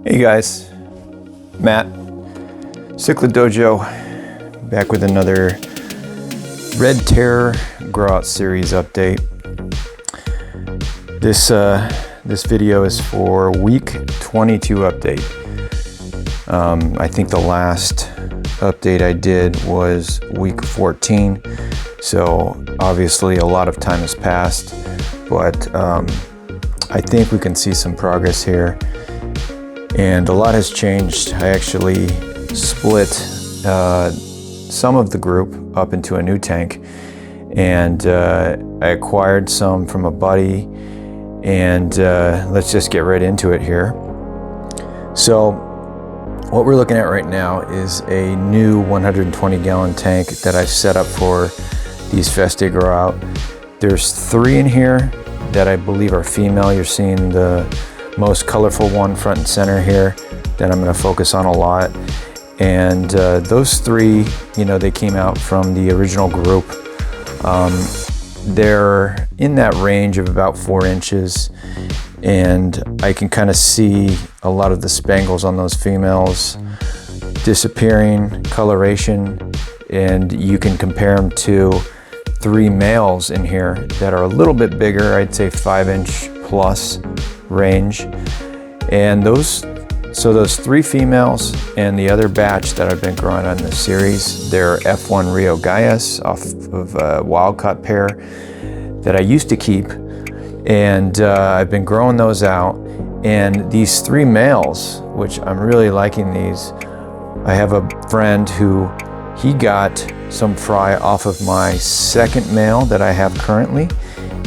Hey guys, Matt, Cichlid Dojo, back with another Red Terror Grow Out Series update. This video is for week 22 update. I think the last update I did was week 14, so obviously a lot of time has passed, but I think we can see some progress here. And a lot has changed. I actually split some of the group up into a new tank, and I acquired some from a buddy, and let's just get right into it here. So what we're looking at right now is a new 120 gallon tank that I've set up for these Festae grow out. There's 3 in here that I believe are female. You're seeing the most colorful one front and center here that I'm going to focus on a lot. And those 3, you know, they came out from the original group. They're in that range of about 4 inches, and I can kind of see a lot of the spangles on those females disappearing, coloration, and you can compare them to 3 males in here that are a little bit bigger, I'd say 5-inch plus range. And those 3 females and the other batch that I've been growing on this series, they're F1 Rio Gaius off of a wild caught pair that I used to keep, and I've been growing those out. And these 3 males, which I'm really liking these, I have a friend who he got some fry off of my second male that I have currently,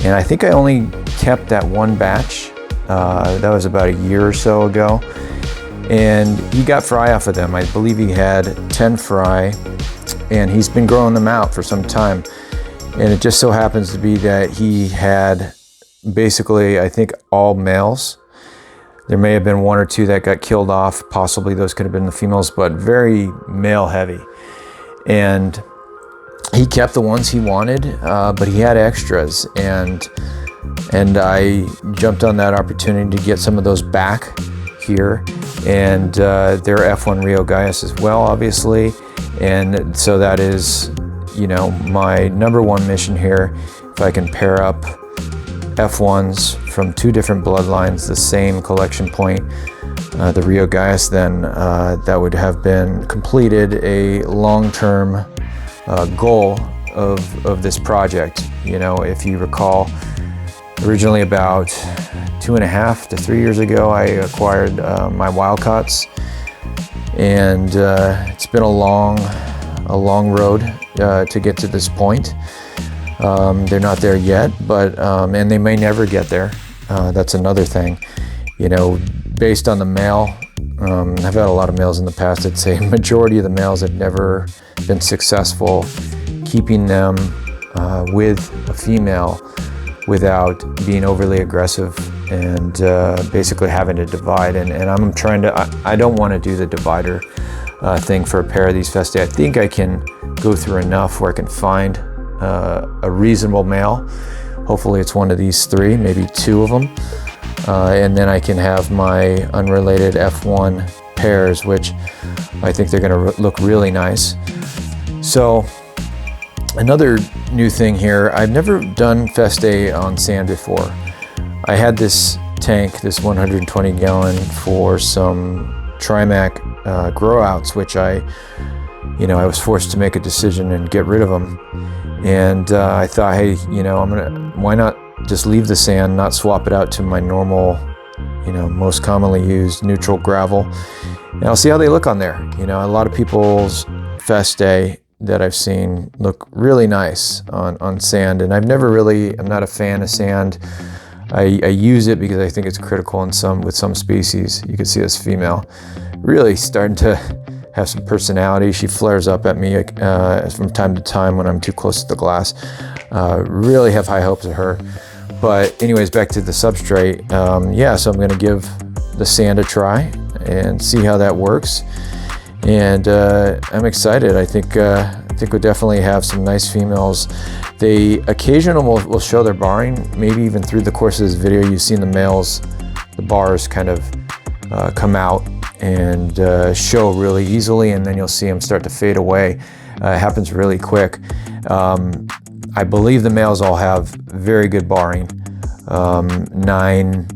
and I think I only kept that one batch. That was about a year or so ago, and he got fry off of them. I believe he had 10 fry, and he's been growing them out for some time. And it just so happens to be that he had basically, I think, all males. There may have been 1 or 2 that got killed off. Possibly those could have been the females, but very male heavy. And he kept the ones he wanted, but he had extras, and I jumped on that opportunity to get some of those back here, and they're F1 Rio Gaius as well, obviously. And so that is, you know, my number 1 mission here. If I can pair up F1s from 2 different bloodlines, the same collection point, the Rio Gaius, then that would have been completed a long-term goal of this project. You know, if you recall, originally about 2.5 to 3 years ago, I acquired my wildcats, and it's been a long road to get to this point. They're not there yet, but and they may never get there. That's another thing. You know, based on the male, I've had a lot of males in the past. I'd say majority of the males have never been successful keeping them with a female without being overly aggressive and basically having to divide. And I'm trying to, I don't want to do the divider thing for a pair of these Festae. I think I can go through enough where I can find a reasonable male. Hopefully it's one of these 3, maybe 2 of them. And then I can have my unrelated F1 pairs, which I think they're going to look really nice. So another new thing here, I've never done Festae on sand before. I had this tank, this 120 gallon, for some Trimac grow outs, which I was forced to make a decision and get rid of them. And I thought, hey, you know, why not just leave the sand, not swap it out to my normal, you know, most commonly used neutral gravel, and I'll see how they look on there. You know, a lot of people's Festae that I've seen look really nice on sand, and I'm not a fan of sand. I use it because I think it's critical with some species. You can see this female really starting to have some personality. She flares up at me from time to time when I'm too close to the glass. Really have high hopes of her. But anyways, back to the substrate. So I'm going to give the sand a try and see how that works. And I'm excited. I think we'll definitely have some nice females. They occasionally will show their barring, maybe even through the course of this video. You've seen the males, the bars kind of come out and show really easily, and then you'll see them start to fade away. It happens really quick. I believe the males all have very good barring, 9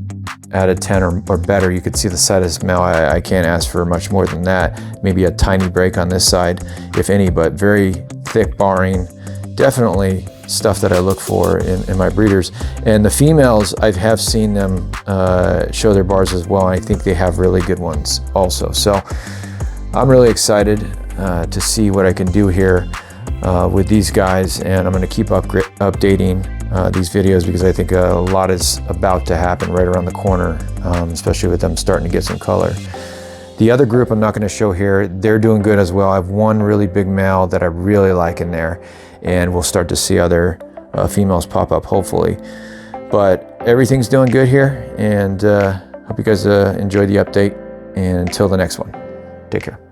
out of 10 or better. You could see the side of this male. I can't ask for much more than that. Maybe a tiny break on this side, if any, but very thick barring. Definitely stuff that I look for in my breeders. And the females, I have seen them show their bars as well, and I think they have really good ones also. So I'm really excited to see what I can do here with these guys, and I'm going to keep updating these videos, because I think a lot is about to happen right around the corner, especially with them starting to get some color. The other group I'm not going to show here, they're doing good as well. I have one really big male that I really like in there, and we'll start to see other females pop up hopefully. But everything's doing good here, and hope you guys enjoyed the update, and until the next one, take care.